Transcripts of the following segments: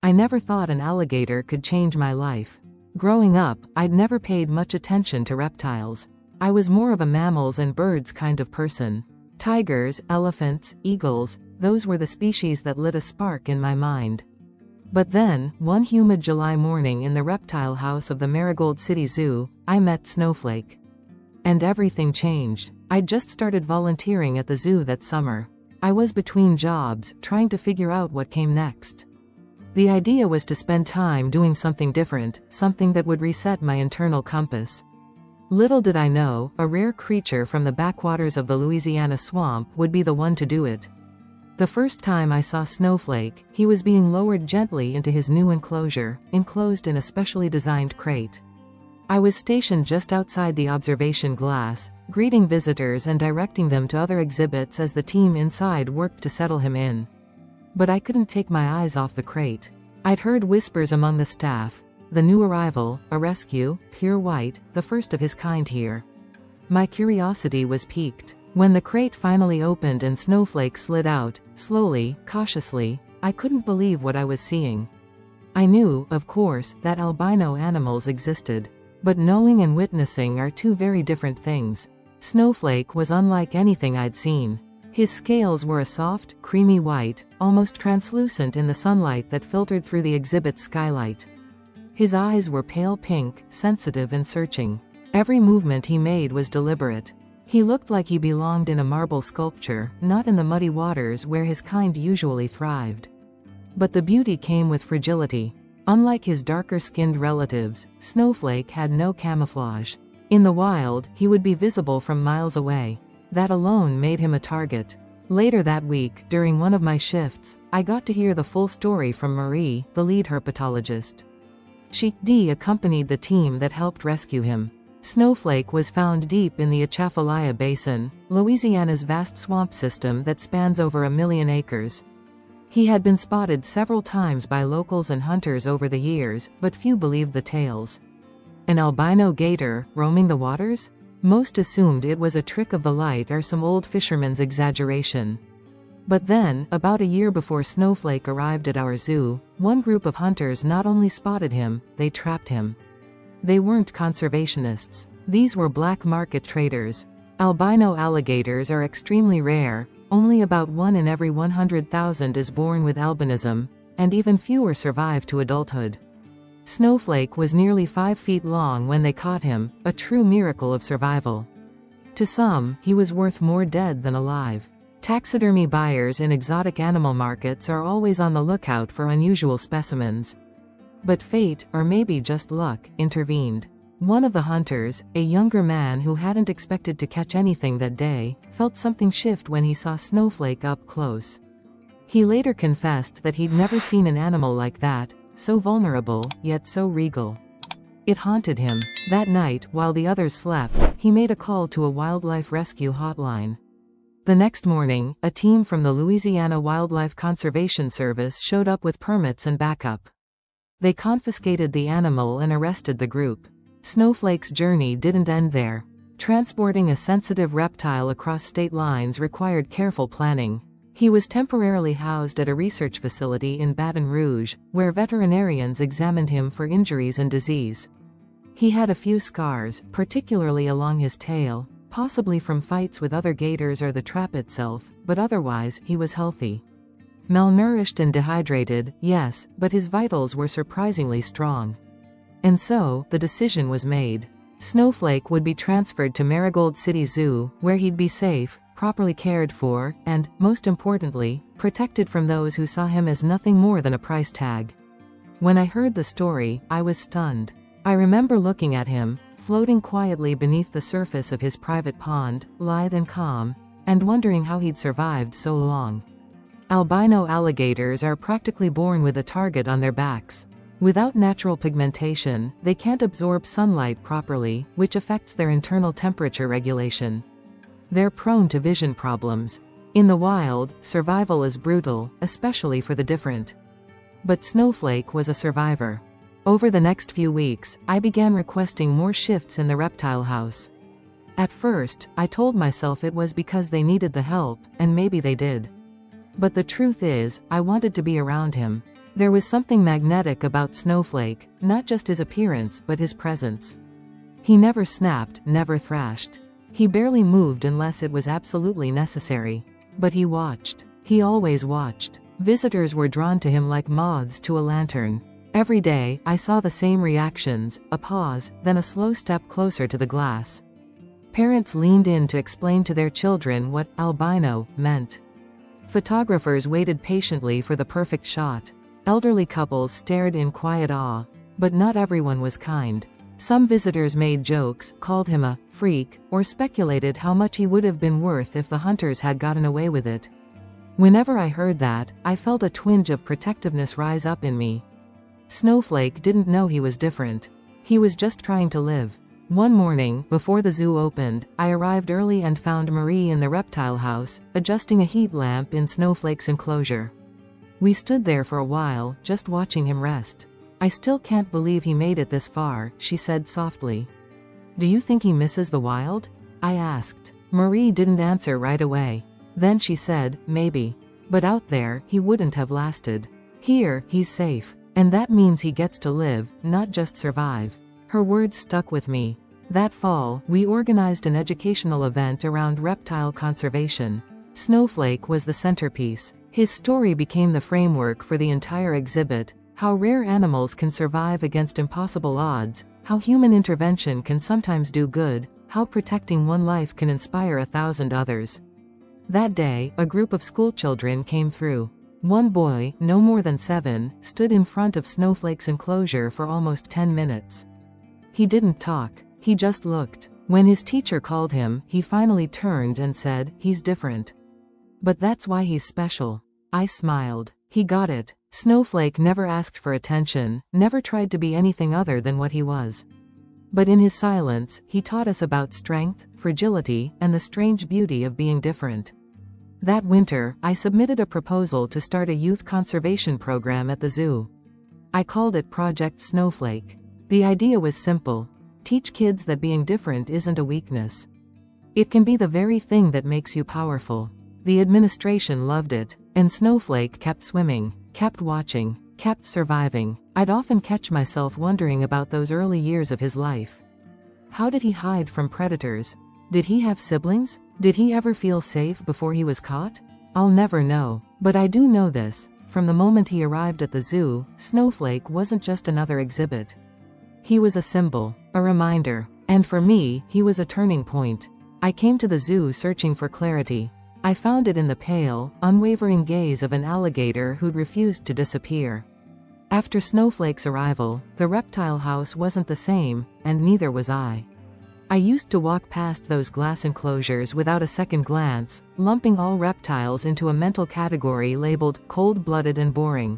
I never thought an alligator could change my life. Growing up, I'd never paid much attention to reptiles. I was more of a mammals and birds kind of person. Tigers, elephants, eagles, those were the species that lit a spark in my mind. But then, one humid July morning in the reptile house of the Marigold City Zoo, I met Snowflake. And everything changed. I'd just started volunteering at the zoo that summer. I was between jobs, trying to figure out what came next. The idea was to spend time doing something different, something that would reset my internal compass. Little did I know, a rare creature from the backwaters of the Louisiana swamp would be the one to do it. The first time I saw Snowflake, he was being lowered gently into his new enclosure, enclosed in a specially designed crate. I was stationed just outside the observation glass, greeting visitors and directing them to other exhibits as the team inside worked to settle him in. But I couldn't take my eyes off the crate. I'd heard whispers among the staff. The new arrival, a rescue, pure white, the first of his kind here. My curiosity was piqued. When the crate finally opened and Snowflake slid out, slowly, cautiously, I couldn't believe what I was seeing. I knew, of course, that albino animals existed. But knowing and witnessing are two very different things. Snowflake was unlike anything I'd seen. His scales were a soft, creamy white, almost translucent in the sunlight that filtered through the exhibit's skylight. His eyes were pale pink, sensitive and searching. Every movement he made was deliberate. He looked like he belonged in a marble sculpture, not in the muddy waters where his kind usually thrived. But the beauty came with fragility. Unlike his darker-skinned relatives, Snowflake had no camouflage. In the wild, he would be visible from miles away. That alone made him a target. Later that week, during one of my shifts, I got to hear the full story from Marie, the lead herpetologist. She accompanied the team that helped rescue him. Snowflake was found deep in the Atchafalaya Basin, Louisiana's vast swamp system that spans over 1 million acres. He had been spotted several times by locals and hunters over the years, but few believed the tales. An albino gator, roaming the waters? Most assumed it was a trick of the light or some old fisherman's exaggeration. But then, about a year before Snowflake arrived at our zoo, one group of hunters not only spotted him, they trapped him. They weren't conservationists. These were black market traders. Albino alligators are extremely rare. Only about 1 in every 100,000 is born with albinism, and even fewer survive to adulthood. Snowflake was nearly 5 feet long when they caught him, a true miracle of survival. To some, he was worth more dead than alive. Taxidermy buyers in exotic animal markets are always on the lookout for unusual specimens. But fate, or maybe just luck, intervened. One of the hunters, a younger man who hadn't expected to catch anything that day, felt something shift when he saw Snowflake up close. He later confessed that he'd never seen an animal like that, so vulnerable, yet so regal. It haunted him. That night, while the others slept, he made a call to a wildlife rescue hotline. The next morning, a team from the Louisiana Wildlife Conservation Service showed up with permits and backup. They confiscated the animal and arrested the group. Snowflake's journey didn't end there. Transporting a sensitive reptile across state lines required careful planning. He was temporarily housed at a research facility in Baton Rouge, where veterinarians examined him for injuries and disease. He had a few scars, particularly along his tail, possibly from fights with other gators or the trap itself, but otherwise, he was healthy. Malnourished and dehydrated, yes, but his vitals were surprisingly strong. And so, the decision was made. Snowflake would be transferred to Marigold City Zoo, where he'd be safe, properly cared for, and, most importantly, protected from those who saw him as nothing more than a price tag. When I heard the story, I was stunned. I remember looking at him, floating quietly beneath the surface of his private pond, lithe and calm, and wondering how he'd survived so long. Albino alligators are practically born with a target on their backs. Without natural pigmentation, they can't absorb sunlight properly, which affects their internal temperature regulation. They're prone to vision problems. In the wild, survival is brutal, especially for the different. But Snowflake was a survivor. Over the next few weeks, I began requesting more shifts in the reptile house. At first, I told myself it was because they needed the help, and maybe they did. But the truth is, I wanted to be around him. There was something magnetic about Snowflake, not just his appearance but his presence. He never snapped, never thrashed. He barely moved unless it was absolutely necessary. But he watched. He always watched. Visitors were drawn to him like moths to a lantern. Every day, I saw the same reactions, a pause, then a slow step closer to the glass. Parents leaned in to explain to their children what albino meant. Photographers waited patiently for the perfect shot. Elderly couples stared in quiet awe. But not everyone was kind. Some visitors made jokes, called him a freak, or speculated how much he would have been worth if the hunters had gotten away with it. Whenever I heard that, I felt a twinge of protectiveness rise up in me. Snowflake didn't know he was different. He was just trying to live. One morning, before the zoo opened, I arrived early and found Marie in the reptile house, adjusting a heat lamp in Snowflake's enclosure. We stood there for a while, just watching him rest. "I still can't believe he made it this far," she said softly. "Do you think he misses the wild?" I asked. Marie didn't answer right away. Then she said, "Maybe. But out there, he wouldn't have lasted. Here, he's safe. And that means he gets to live, not just survive." Her words stuck with me. That fall, we organized an educational event around reptile conservation. Snowflake was the centerpiece. His story became the framework for the entire exhibit: how rare animals can survive against impossible odds, how human intervention can sometimes do good, how protecting one life can inspire 1,000 others. That day, a group of schoolchildren came through. One boy, no more than 7, stood in front of Snowflake's enclosure for almost 10 minutes. He didn't talk, he just looked. When his teacher called him, he finally turned and said, "He's different. But that's why he's special." I smiled. He got it. Snowflake never asked for attention, never tried to be anything other than what he was. But in his silence, he taught us about strength, fragility, and the strange beauty of being different. That winter, I submitted a proposal to start a youth conservation program at the zoo. I called it Project Snowflake. The idea was simple: teach kids that being different isn't a weakness. It can be the very thing that makes you powerful. The administration loved it, and Snowflake kept swimming, kept watching, kept surviving. I'd often catch myself wondering about those early years of his life. How did he hide from predators? Did he have siblings? Did he ever feel safe before he was caught? I'll never know. But I do know this: from the moment he arrived at the zoo, Snowflake wasn't just another exhibit. He was a symbol, a reminder. And for me, he was a turning point. I came to the zoo searching for clarity. I found it in the pale, unwavering gaze of an alligator who'd refused to disappear. After Snowflake's arrival, the reptile house wasn't the same, and neither was I. I used to walk past those glass enclosures without a second glance, lumping all reptiles into a mental category labeled cold-blooded and boring.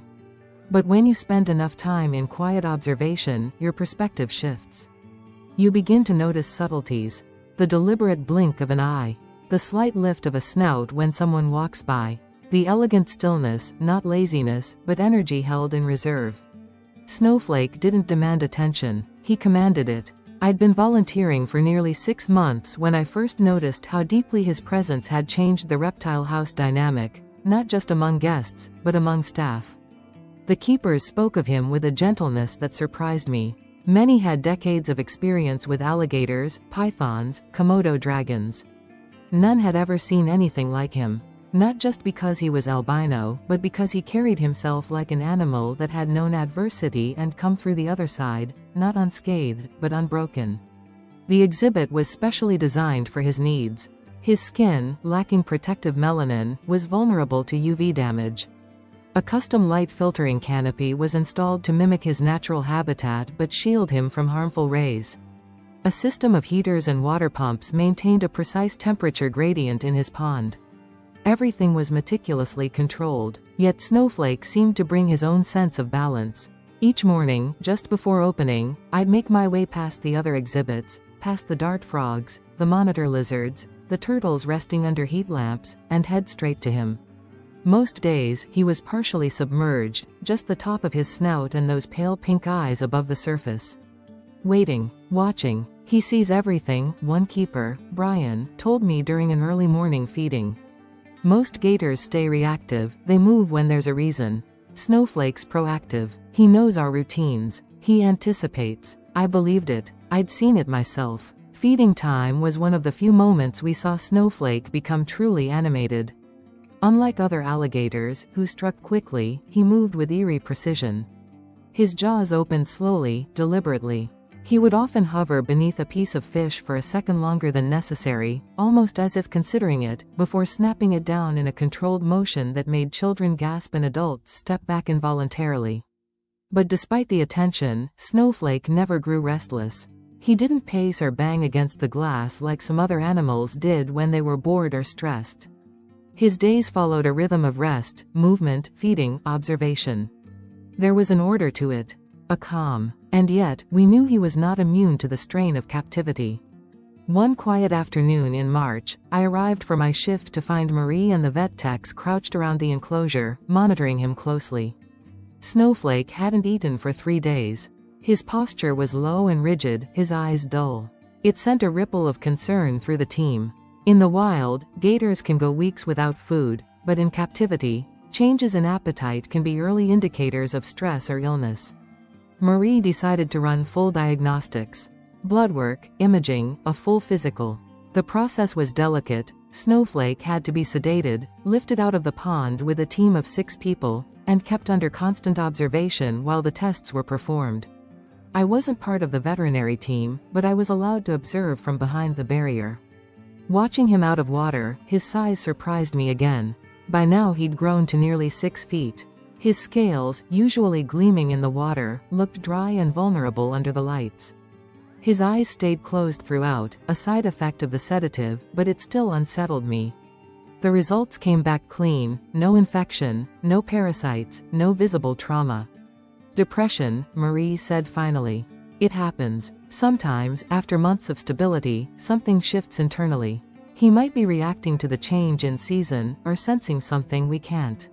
But when you spend enough time in quiet observation, your perspective shifts. You begin to notice subtleties: the deliberate blink of an eye, the slight lift of a snout when someone walks by, the elegant stillness, not laziness, but energy held in reserve. Snowflake didn't demand attention, he commanded it. I'd been volunteering for nearly 6 months when I first noticed how deeply his presence had changed the reptile house dynamic, not just among guests, but among staff. The keepers spoke of him with a gentleness that surprised me. Many had decades of experience with alligators, pythons, Komodo dragons. None had ever seen anything like him. Not just because he was albino, but because he carried himself like an animal that had known adversity and come through the other side, not unscathed, but unbroken. The exhibit was specially designed for his needs. His skin, lacking protective melanin, was vulnerable to UV damage. A custom light filtering canopy was installed to mimic his natural habitat but shield him from harmful rays. A system of heaters and water pumps maintained a precise temperature gradient in his pond. Everything was meticulously controlled, yet Snowflake seemed to bring his own sense of balance. Each morning, just before opening, I'd make my way past the other exhibits, past the dart frogs, the monitor lizards, the turtles resting under heat lamps, and head straight to him. Most days, he was partially submerged, just the top of his snout and those pale pink eyes above the surface. Waiting, watching. He sees everything, one keeper, Brian, told me during an early morning feeding. Most gators stay reactive, they move when there's a reason. Snowflake's proactive. He knows our routines. He anticipates. I believed it. I'd seen it myself. Feeding time was one of the few moments we saw Snowflake become truly animated. Unlike other alligators, who struck quickly, he moved with eerie precision. His jaws opened slowly, deliberately. He would often hover beneath a piece of fish for a second longer than necessary, almost as if considering it, before snapping it down in a controlled motion that made children gasp and adults step back involuntarily. But despite the attention, Snowflake never grew restless. He didn't pace or bang against the glass like some other animals did when they were bored or stressed. His days followed a rhythm of rest, movement, feeding, observation. There was an order to it. A calm. And yet, we knew he was not immune to the strain of captivity. One quiet afternoon in March, I arrived for my shift to find Marie and the vet techs crouched around the enclosure, monitoring him closely. Snowflake hadn't eaten for 3 days. His posture was low and rigid, his eyes dull. It sent a ripple of concern through the team. In the wild, gators can go weeks without food, but in captivity, changes in appetite can be early indicators of stress or illness. Marie decided to run full diagnostics. Blood work, imaging, a full physical. The process was delicate. Snowflake had to be sedated, lifted out of the pond with a team of 6 people, and kept under constant observation while the tests were performed. I wasn't part of the veterinary team, but I was allowed to observe from behind the barrier. Watching him out of water, his size surprised me again. By now he'd grown to nearly 6 feet. His scales, usually gleaming in the water, looked dry and vulnerable under the lights. His eyes stayed closed throughout, a side effect of the sedative, but it still unsettled me. The results came back clean: no infection, no parasites, no visible trauma. Depression, Marie said finally. It happens. Sometimes, after months of stability, something shifts internally. He might be reacting to the change in season, or sensing something we can't.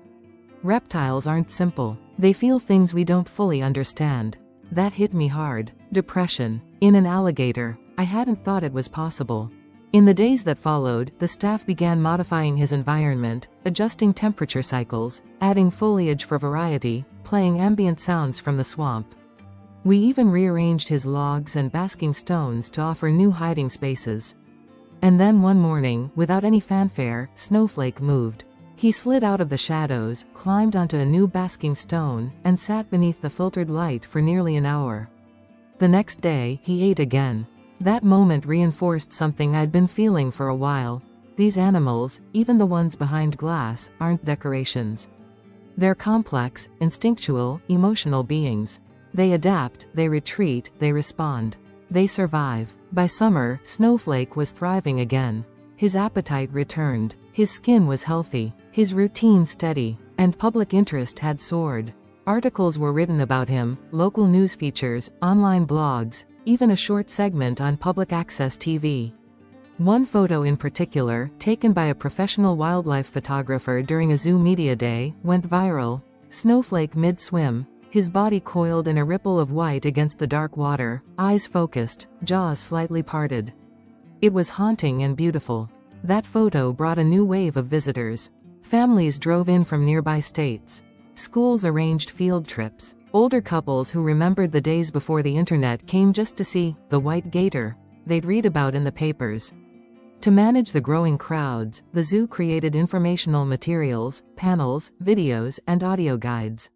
Reptiles aren't simple. They feel things we don't fully understand. That hit me hard. Depression. In an alligator. I hadn't thought it was possible. In the days that followed, the staff began modifying his environment, adjusting temperature cycles, adding foliage for variety, playing ambient sounds from the swamp. We even rearranged his logs and basking stones to offer new hiding spaces. And then one morning, without any fanfare, Snowflake moved. He slid out of the shadows, climbed onto a new basking stone, and sat beneath the filtered light for nearly an hour. The next day, he ate again. That moment reinforced something I'd been feeling for a while. These animals, even the ones behind glass, aren't decorations. They're complex, instinctual, emotional beings. They adapt, they retreat, they respond. They survive. By summer, Snowflake was thriving again. His appetite returned. His skin was healthy. His routine steady. And public interest had soared. Articles were written about him, local news features, online blogs, even a short segment on public access TV. One photo in particular, taken by a professional wildlife photographer during a zoo media day, went viral. Snowflake mid-swim, his body coiled in a ripple of white against the dark water, eyes focused, jaws slightly parted. It was haunting and beautiful. That photo brought a new wave of visitors. Families drove in from nearby states. Schools arranged field trips. Older couples who remembered the days before the internet came just to see the white gator they'd read about in the papers. To manage the growing crowds, the zoo created informational materials, panels, videos, and audio guides.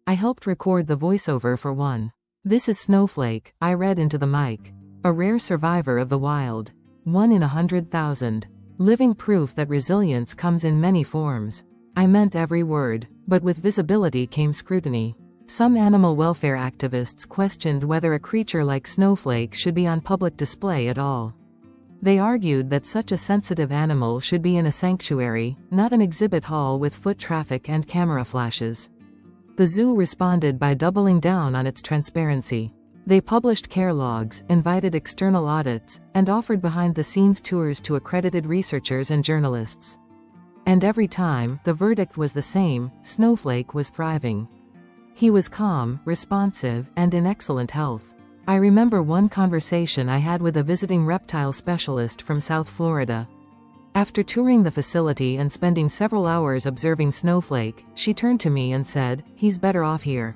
I helped record the voiceover for one. "This is Snowflake," I read into the mic. "A rare survivor of the wild. 1 in 100,000. Living proof that resilience comes in many forms." I meant every word, but with visibility came scrutiny. Some animal welfare activists questioned whether a creature like Snowflake should be on public display at all. They argued that such a sensitive animal should be in a sanctuary, not an exhibit hall with foot traffic and camera flashes. The zoo responded by doubling down on its transparency. They published care logs, invited external audits, and offered behind-the-scenes tours to accredited researchers and journalists. And every time, the verdict was the same: Snowflake was thriving. He was calm, responsive, and in excellent health. I remember one conversation I had with a visiting reptile specialist from South Florida. After touring the facility and spending several hours observing Snowflake, she turned to me and said, "He's better off here.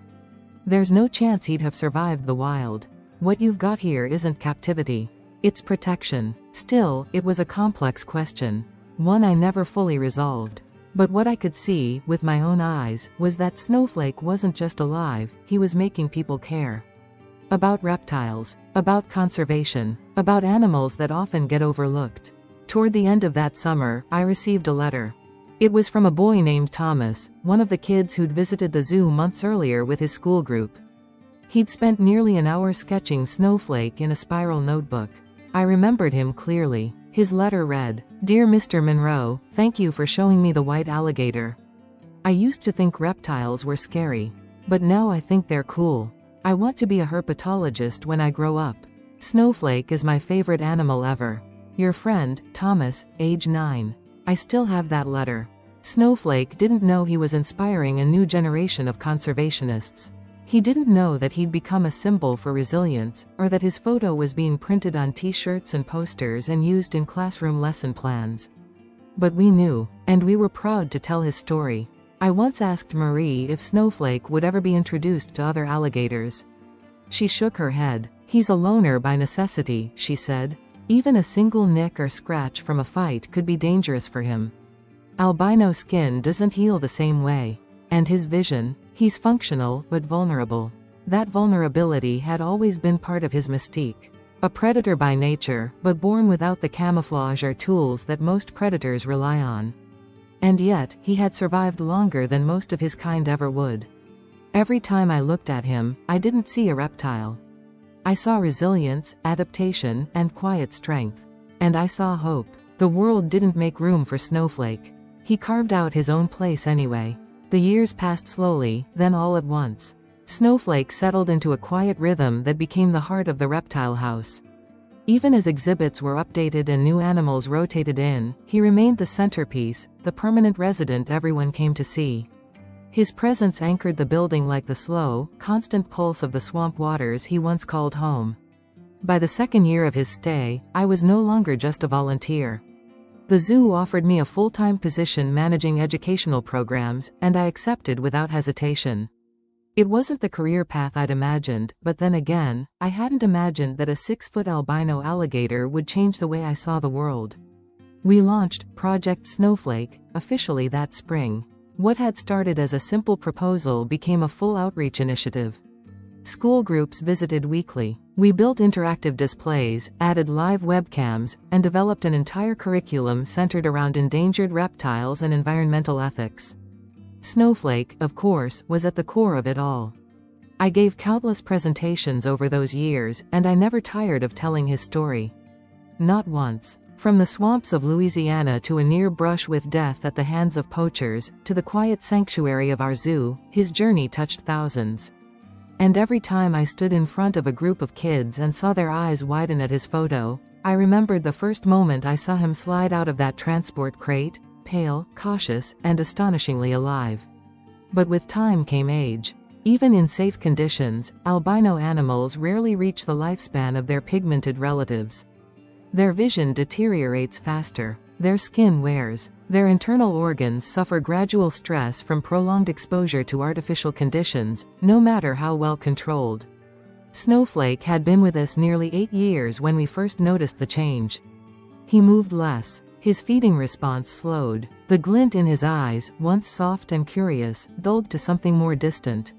There's no chance he'd have survived the wild. What you've got here isn't captivity. It's protection." Still, it was a complex question. One I never fully resolved. But what I could see, with my own eyes, was that Snowflake wasn't just alive, he was making people care. About reptiles. About conservation. About animals that often get overlooked. Toward the end of that summer, I received a letter. It was from a boy named Thomas, one of the kids who'd visited the zoo months earlier with his school group. He'd spent nearly an hour sketching Snowflake in a spiral notebook. I remembered him clearly. His letter read, "Dear Mr. Monroe, thank you for showing me the white alligator. I used to think reptiles were scary. But now I think they're cool. I want to be a herpetologist when I grow up. Snowflake is my favorite animal ever. Your friend, Thomas, age 9. I still have that letter." Snowflake didn't know he was inspiring a new generation of conservationists. He didn't know that he'd become a symbol for resilience, or that his photo was being printed on t-shirts and posters and used in classroom lesson plans. But we knew, and we were proud to tell his story. I once asked Marie if Snowflake would ever be introduced to other alligators. She shook her head. "He's a loner by necessity," she said. "Even a single nick or scratch from a fight could be dangerous for him. Albino skin doesn't heal the same way. And his vision, he's functional but vulnerable." That vulnerability had always been part of his mystique. A predator by nature, but born without the camouflage or tools that most predators rely on. And yet, he had survived longer than most of his kind ever would. Every time I looked at him, I didn't see a reptile. I saw resilience, adaptation, and quiet strength. And I saw hope. The world didn't make room for Snowflake. He carved out his own place anyway. The years passed slowly, then all at once. Snowflake settled into a quiet rhythm that became the heart of the reptile house. Even as exhibits were updated and new animals rotated in, he remained the centerpiece, the permanent resident everyone came to see. His presence anchored the building like the slow, constant pulse of the swamp waters he once called home. By the second year of his stay, I was no longer just a volunteer. The zoo offered me a full-time position managing educational programs, and I accepted without hesitation. It wasn't the career path I'd imagined, but then again, I hadn't imagined that a 6-foot albino alligator would change the way I saw the world. We launched Project Snowflake, officially that spring. What had started as a simple proposal became a full outreach initiative. School groups visited weekly. We built interactive displays, added live webcams, and developed an entire curriculum centered around endangered reptiles and environmental ethics. Snowflake, of course, was at the core of it all. I gave countless presentations over those years, and I never tired of telling his story. Not once. From the swamps of Louisiana to a near brush with death at the hands of poachers, to the quiet sanctuary of our zoo, his journey touched thousands. And every time I stood in front of a group of kids and saw their eyes widen at his photo, I remembered the first moment I saw him slide out of that transport crate, pale, cautious, and astonishingly alive. But with time came age. Even in safe conditions, albino animals rarely reach the lifespan of their pigmented relatives. Their vision deteriorates faster. Their skin wears. Their internal organs suffer gradual stress from prolonged exposure to artificial conditions, no matter how well controlled. Snowflake had been with us nearly 8 years when we first noticed the change. He moved less. His feeding response slowed. The glint in his eyes, once soft and curious, dulled to something more distant.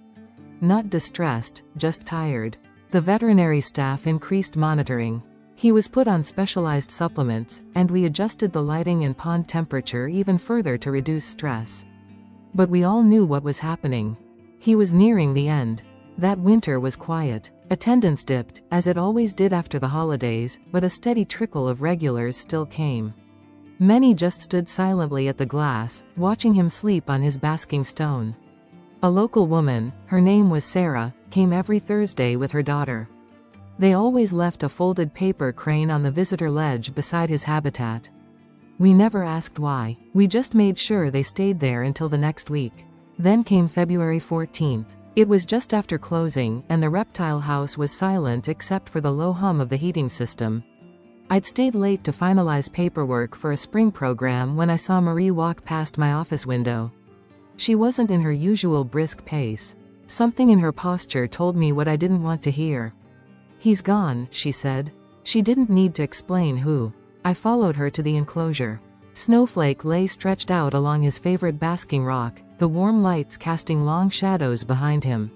Not distressed, just tired. The veterinary staff increased monitoring. He was put on specialized supplements, and we adjusted the lighting and pond temperature even further to reduce stress. But we all knew what was happening. He was nearing the end. That winter was quiet. Attendance dipped, as it always did after the holidays, but a steady trickle of regulars still came. Many just stood silently at the glass, watching him sleep on his basking stone. A local woman, her name was Sarah, came every Thursday with her daughter. They always left a folded paper crane on the visitor ledge beside his habitat. We never asked why. We just made sure they stayed there until the next week. Then came February 14th. It was just after closing, and the reptile house was silent except for the low hum of the heating system. I'd stayed late to finalize paperwork for a spring program when I saw Marie walk past my office window. She wasn't in her usual brisk pace. Something in her posture told me what I didn't want to hear. "He's gone," she said. She didn't need to explain who. I followed her to the enclosure. Snowflake lay stretched out along his favorite basking rock, the warm lights casting long shadows behind him.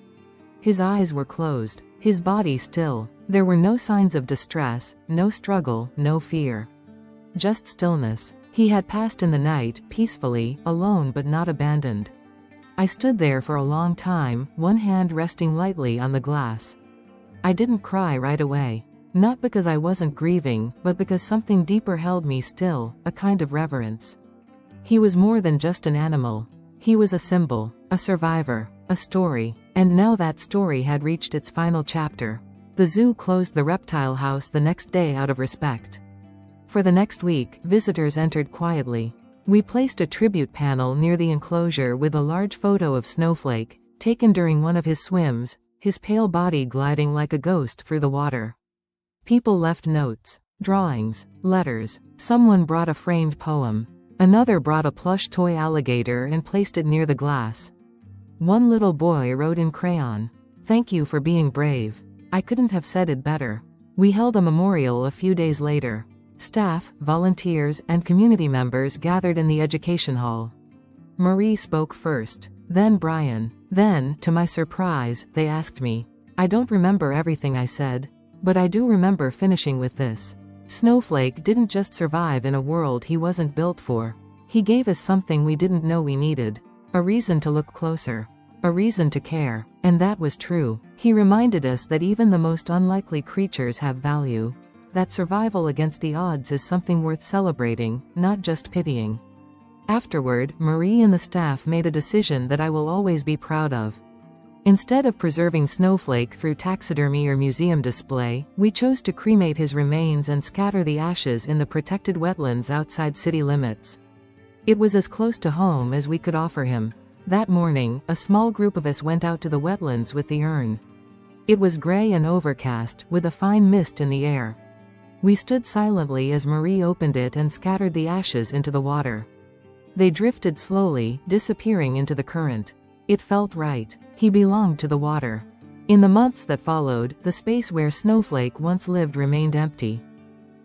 His eyes were closed, his body still. There were no signs of distress, no struggle, no fear. Just stillness. He had passed in the night, peacefully, alone but not abandoned. I stood there for a long time, one hand resting lightly on the glass. I didn't cry right away. Not because I wasn't grieving, but because something deeper held me still, a kind of reverence. He was more than just an animal. He was a symbol, a survivor, a story. And now that story had reached its final chapter. The zoo closed the reptile house the next day out of respect. For the next week, visitors entered quietly. We placed a tribute panel near the enclosure with a large photo of Snowflake, taken during one of his swims, his pale body gliding like a ghost through the water. People left notes, drawings, letters. Someone brought a framed poem. Another brought a plush toy alligator and placed it near the glass. One little boy wrote in crayon, "Thank you for being brave." I couldn't have said it better. We held a memorial a few days later. Staff, volunteers, and community members gathered in the education hall. Marie spoke first, then Brian. Then, to my surprise, they asked me. I don't remember everything I said, but I do remember finishing with this. Snowflake didn't just survive in a world he wasn't built for. He gave us something we didn't know we needed. A reason to look closer. A reason to care. And that was true. He reminded us that even the most unlikely creatures have value. That survival against the odds is something worth celebrating, not just pitying. Afterward, Marie and the staff made a decision that I will always be proud of. Instead of preserving Snowflake through taxidermy or museum display, we chose to cremate his remains and scatter the ashes in the protected wetlands outside city limits. It was as close to home as we could offer him. That morning, a small group of us went out to the wetlands with the urn. It was gray and overcast, with a fine mist in the air. We stood silently as Marie opened it and scattered the ashes into the water. They drifted slowly, disappearing into the current. It felt right. He belonged to the water. In the months that followed, the space where Snowflake once lived remained empty.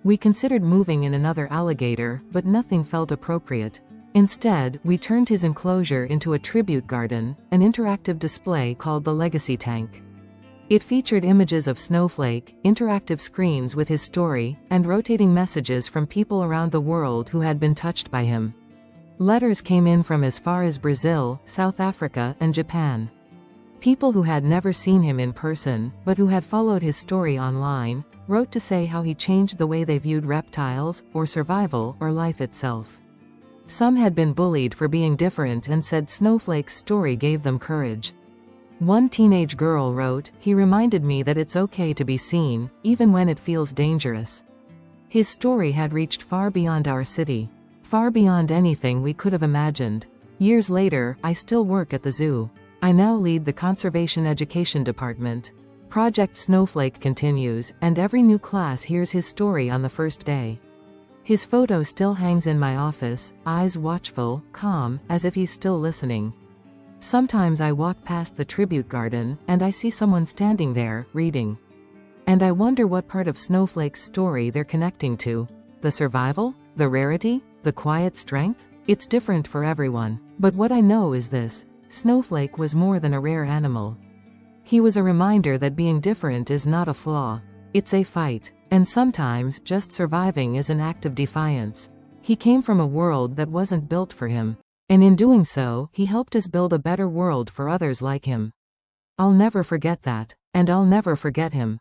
We considered moving in another alligator, but nothing felt appropriate. Instead, we turned his enclosure into a tribute garden, an interactive display called the Legacy Tank. It featured images of Snowflake, interactive screens with his story, and rotating messages from people around the world who had been touched by him. Letters came in from as far as Brazil, South Africa, and Japan. People who had never seen him in person, but who had followed his story online, wrote to say how he changed the way they viewed reptiles, or survival, or life itself. Some had been bullied for being different and said Snowflake's story gave them courage. One teenage girl wrote, "He reminded me that it's okay to be seen, even when it feels dangerous." His story had reached far beyond our city. Far beyond anything we could have imagined. Years later, I still work at the zoo. I now lead the Conservation Education Department. Project Snowflake continues, and every new class hears his story on the first day. His photo still hangs in my office, eyes watchful, calm, as if he's still listening. Sometimes I walk past the tribute garden, and I see someone standing there, reading. And I wonder what part of Snowflake's story they're connecting to. The survival? The rarity? The quiet strength? It's different for everyone. But what I know is this: Snowflake was more than a rare animal. He was a reminder that being different is not a flaw. It's a fight. And sometimes, just surviving is an act of defiance. He came from a world that wasn't built for him. And in doing so, he helped us build a better world for others like him. I'll never forget that. And I'll never forget him.